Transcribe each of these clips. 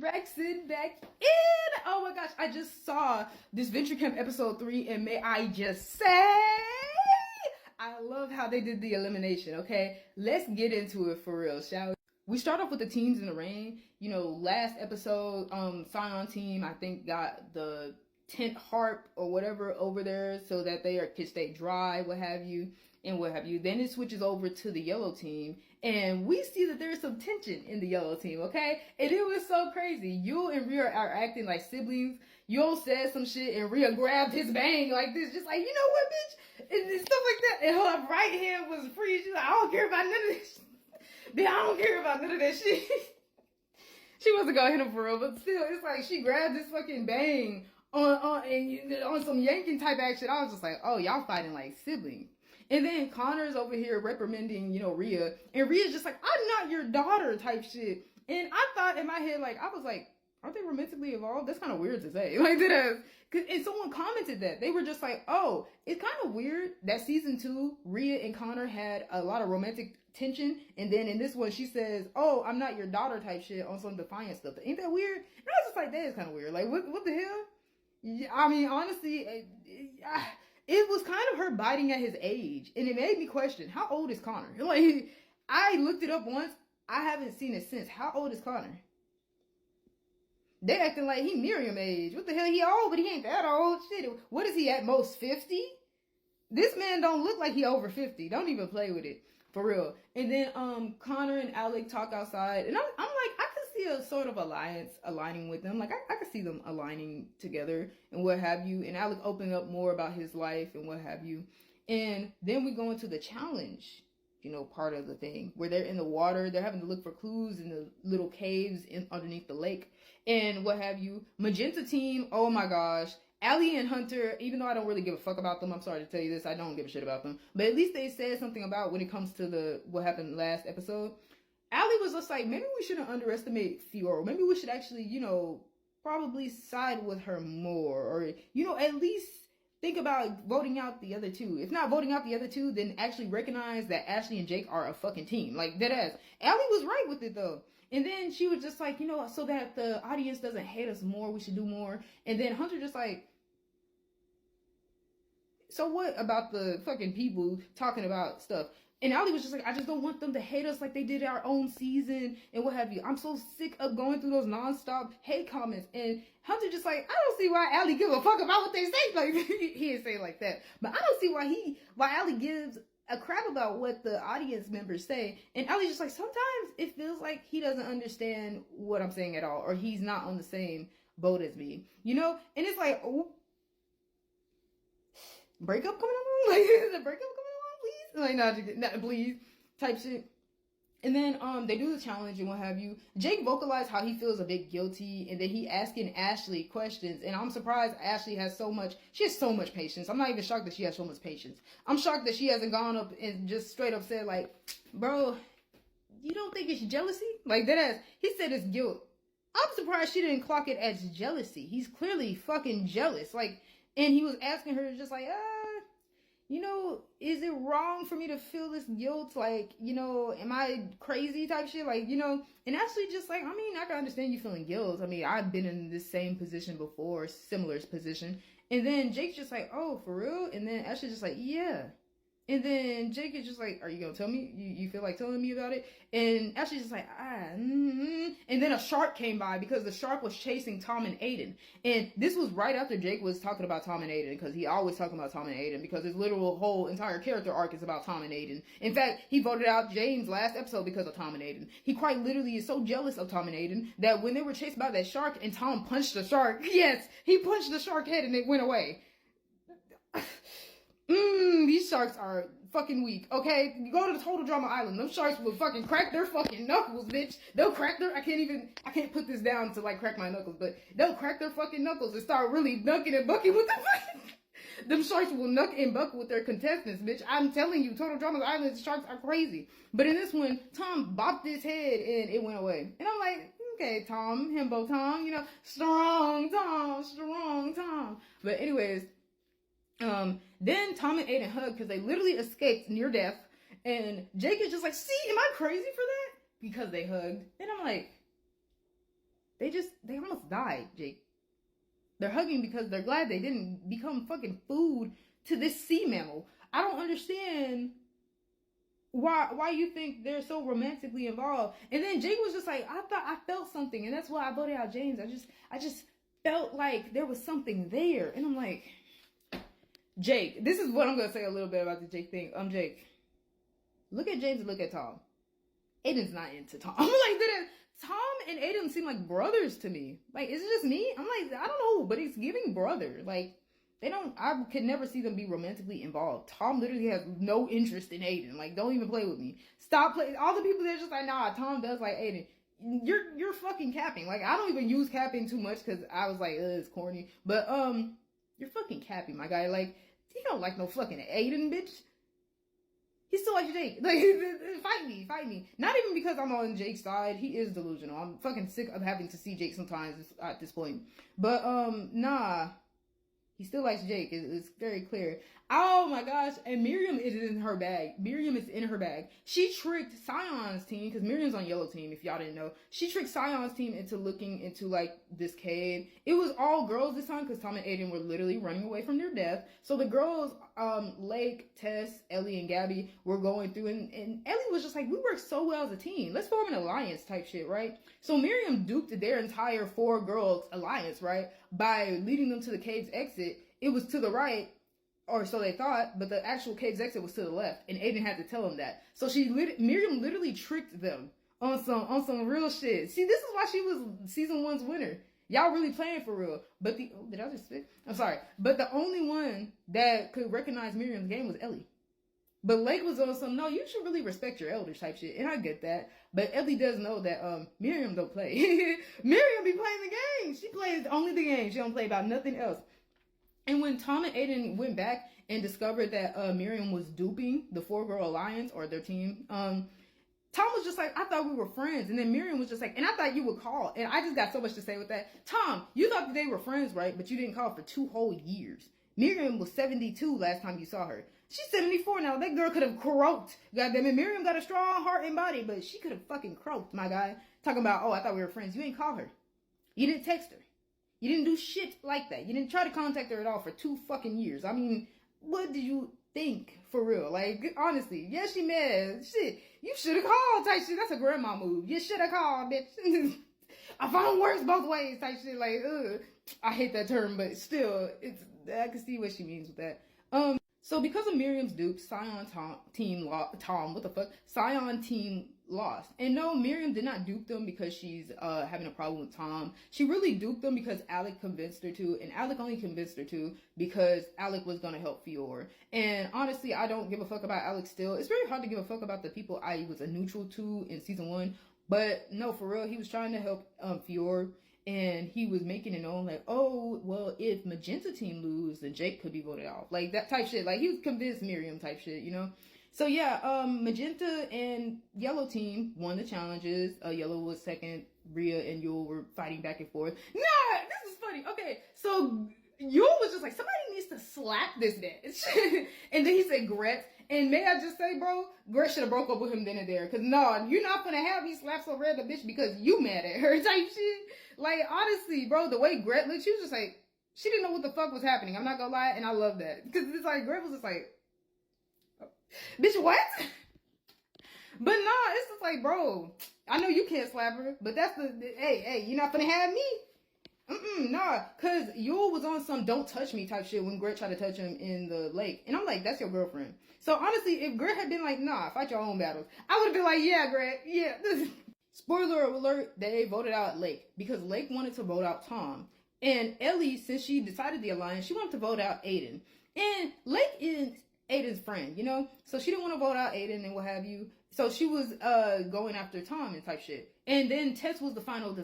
Rexon back in. Oh my gosh, I just saw Disventure Camp episode 3, and may I just say, I love how they did the elimination. Okay, let's get into it for real, shall we? We start off with the teams in the rain. You know, last episode, Scion team, I think, got the tent harp or whatever over there so that they can stay dry, what have you. Then it switches over to the yellow team, and we see that there's some tension in the yellow team, okay? And it was so crazy. Yul and Rhea are acting like siblings. Yul said some shit, and Rhea grabbed his bang like this, just like, you know what, bitch? And stuff like that. And her right hand was free. She's like, I don't care about none of this. I don't care about none of that shit. She wasn't gonna hit him for real, but still, it's like she grabbed this fucking bang on some yanking type action. I was just like, oh, y'all fighting like siblings. And then Connor's over here reprimanding, Rhea. And Rhea's just like, I'm not your daughter type shit. And I thought in my head, like, I was like, aren't they romantically involved? That's kind of weird to say. Like, and someone commented that. They were just like, oh, it's kind of weird that season 2, Rhea and Connor had a lot of romantic tension. And then in this one, she says, oh, I'm not your daughter type shit on some Defiant stuff. Ain't that weird? And I was just like, that is kind of weird. Like, what the hell? Yeah, I mean, honestly, it was kind of her biting at his age, and it made me question, how old is Connor? Like, I looked it up once. I haven't seen it since. How old is Connor? They acting like he Miriam age. What the hell? He old, but he ain't that old. Shit. What is he at most, 50? This man don't look like he over 50. Don't even play with it. For real. And then Connor and Alec talk outside, and I'm like, I could see a sort of alliance aligning with them. Like, I could see them aligning together and what have you. And Alec opening up more about his life and what have you. And then we go into the challenge, part of the thing where they're in the water. They're having to look for clues in the little caves underneath the lake and what have you. Magenta team, oh my gosh. Allie and Hunter, even though I don't really give a fuck about them, I'm sorry to tell you this, I don't give a shit about them. But at least they said something about when it comes to what happened last episode. Allie was just like, maybe we shouldn't underestimate Fiora. Maybe we should actually, probably side with her more. Or, at least think about voting out the other two. If not voting out the other two, then actually recognize that Ashley and Jake are a fucking team. Like, deadass. Allie was right with it, though. And then she was just like, so that the audience doesn't hate us more, we should do more. And then Hunter just like, so what about the fucking people talking about stuff? And Allie was just like, I just don't want them to hate us like they did our own season and what have you. I'm so sick of going through those nonstop hate comments. And Hunter just like, I don't see why Allie give a fuck about what they say. Like, he didn't say it like that. But I don't see why Allie gives a crap about what the audience members say. And Allie's just like, sometimes it feels like he doesn't understand what I'm saying at all. Or he's not on the same boat as me. And it's like, oh, breakup coming along? Like, is the breakup coming along, please? Like, not please, type shit. And then they do the challenge and what have you. Jake vocalized how he feels a bit guilty, and then he asking Ashley questions. And I'm surprised Ashley has so much patience. I'm not even shocked that she has so much patience. I'm shocked that she hasn't gone up and just straight up said like, bro, you don't think it's jealousy? Like, deadass. He said it's guilt. I'm surprised she didn't clock it as jealousy. He's clearly fucking jealous. Like, and he was asking her just like, is it wrong for me to feel this guilt? Like, am I crazy type shit? Like, and Ashley just like, I mean, I can understand you feeling guilt. I mean, I've been in this same position before, similar position. And then Jake's just like, oh, for real? And then Ashley's just like, yeah. And then Jake is just like, are you going to tell me? You feel like telling me about it? And Ashley's just like, And then a shark came by because the shark was chasing Tom and Aiden. And this was right after Jake was talking about Tom and Aiden, because he always talking about Tom and Aiden because his literal whole entire character arc is about Tom and Aiden. In fact, he voted out James last episode because of Tom and Aiden. He quite literally is so jealous of Tom and Aiden that when they were chased by that shark and Tom punched the shark, yes, he punched the shark head and it went away. These sharks are fucking weak, okay? You go to the Total Drama Island, those sharks will fucking crack their fucking knuckles, bitch. They'll crack their, I can't put this down to like crack my knuckles, but they'll crack their fucking knuckles and start really knucking and bucking with the fucking, them sharks will knuck and buck with their contestants, bitch. I'm telling you, Total Drama Island sharks are crazy. But in this one, Tom bopped his head and it went away. And I'm like, okay, Tom, himbo Tom, strong Tom. But anyways, then Tom and Aiden hug because they literally escaped near death. And Jake is just like, see, am I crazy for that? Because they hugged. And I'm like, they almost died, Jake. They're hugging because they're glad they didn't become fucking food to this sea mammal. I don't understand why you think they're so romantically involved. And then Jake was just like, I felt something, and that's why I voted out James. I just felt like there was something there. And I'm like, Jake, this is what I'm gonna say a little bit about the Jake thing. Jake, look at James and look at Tom. Aiden's not into Tom. I'm like, Tom and Aiden seem like brothers to me. Like, is it just me? I'm like, I don't know, but it's giving brother. Like, I could never see them be romantically involved. Tom literally has no interest in Aiden. Like, don't even play with me. Stop playing. All the people that are just like, nah, Tom does like Aiden. You're fucking capping. Like, I don't even use capping too much because I was like, it's corny. But, you're fucking capping, my guy. Like, he don't like no fucking Aiden, bitch. He still likes Jake. Like, fight me. Not even because I'm on Jake's side. He is delusional. I'm fucking sick of having to see Jake sometimes at this point. But, nah. He still likes Jake. It's very clear. Oh my gosh. And Miriam is in her bag. Miriam is in her bag. She tricked Sion's team, because Miriam's on yellow team, if y'all didn't know. She tricked Sion's team into looking into, like, this cave. It was all girls this time, because Tom and Aiden were literally running away from their death. So the girls, Lake, Tess, Ellie, and Gabby were going through, and Ellie was just like, we work so well as a team. Let's form an alliance type shit, right? So Miriam duped their entire 4 girls alliance, right? By leading them to the cave's exit. It was to the right, or so they thought, but the actual cave's exit was to the left, and Aiden had to tell them that. So Miriam literally tricked them on some real shit. See, this is why she was season 1's winner. Y'all really playing for real. But did I just spit? I'm sorry. But the only one that could recognize Miriam's game was Ellie. But Lake was on some, no, you should really respect your elders type shit. And I get that. But Ellie does know that Miriam don't play. Miriam be playing the game. She plays only the game. She don't play about nothing else. And when Tom and Aiden went back and discovered that Miriam was duping the 4-girl alliance, or their team, Tom was just like, I thought we were friends. And then Miriam was just like, and I thought you would call. And I just got so much to say with that. Tom, you thought that they were friends, right? But you didn't call for 2 whole years. Miriam was 72 last time you saw her. She's 74 now. That girl could have croaked. Goddamn it. Miriam got a strong heart and body, but she could have fucking croaked, my guy. Talking about, oh, I thought we were friends. You ain't call her. You didn't text her. You didn't do shit like that. You didn't try to contact her at all for 2 fucking years. I mean, what did you think, for real? Like, honestly, yeah, she mad. Shit, you should have called type shit. That's a grandma move. You should have called, bitch. A phone works both ways type shit. Like, I hate that term, but still, I can see what she means with that. So because of Miriam's dupe, Sion team lost. And no, Miriam did not dupe them because she's having a problem with Tom. She really duped them because Alec convinced her to, and Alec only convinced her to because Alec was gonna help Fior. And honestly, I don't give a fuck about Alec still. It's very hard to give a fuck about the people I was a neutral to in season 1. But no, for real, he was trying to help Fior. And he was making it known, like, oh, well, if Magenta team lose, then Jake could be voted off. Like, that type shit. Like, he was convinced Miriam type shit, you know? So, yeah, Magenta and Yellow team won the challenges. Yellow was second. Rhea and Yul were fighting back and forth. Nah, this is funny. Okay, so Yul was just like, somebody needs to slap this bitch. And then he said, Gret. And may I just say, bro, Gret should have broke up with him then and there. Because, no, you're not going to have me slap so red the bitch because you mad at her type shit. Like, honestly, bro, the way Gret looked, she was just like, she didn't know what the fuck was happening. I'm not going to lie, and I love that. Because it's like, Gret was just like, bitch, what? But nah, it's just like, bro, I know you can't slap her, but that's hey, you're not going to have me. Nah, because Yul was on some don't touch me type shit when Gret tried to touch him in the lake. And I'm like, that's your girlfriend. So honestly, if Gret had been like, nah, fight your own battles, I would have been like, yeah, Gret, yeah. Spoiler alert, they voted out Lake because Lake wanted to vote out Tom. And Ellie, since she decided the alliance, she wanted to vote out Aiden. And Lake is Aiden's friend, you know? So she didn't want to vote out Aiden and what have you. So she was going after Tom and type shit. And then Tess was the final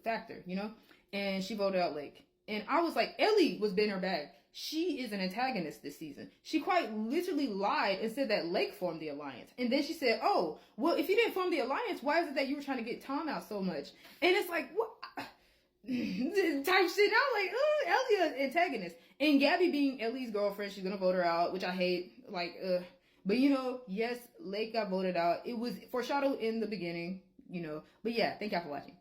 factor, you know? And she voted out Lake. And I was like, Ellie was in her bag. She is an antagonist this season. She quite literally lied and said that Lake formed the alliance. And then she said, oh, well, if you didn't form the alliance, why is it that you were trying to get Tom out so much? And it's like, what? Type shit. I'm like, Ellie an antagonist. And Gabby being Ellie's girlfriend, she's going to vote her out, which I hate. Like, But, you know, yes, Lake got voted out. It was foreshadowed in the beginning, you know. But yeah, thank y'all for watching.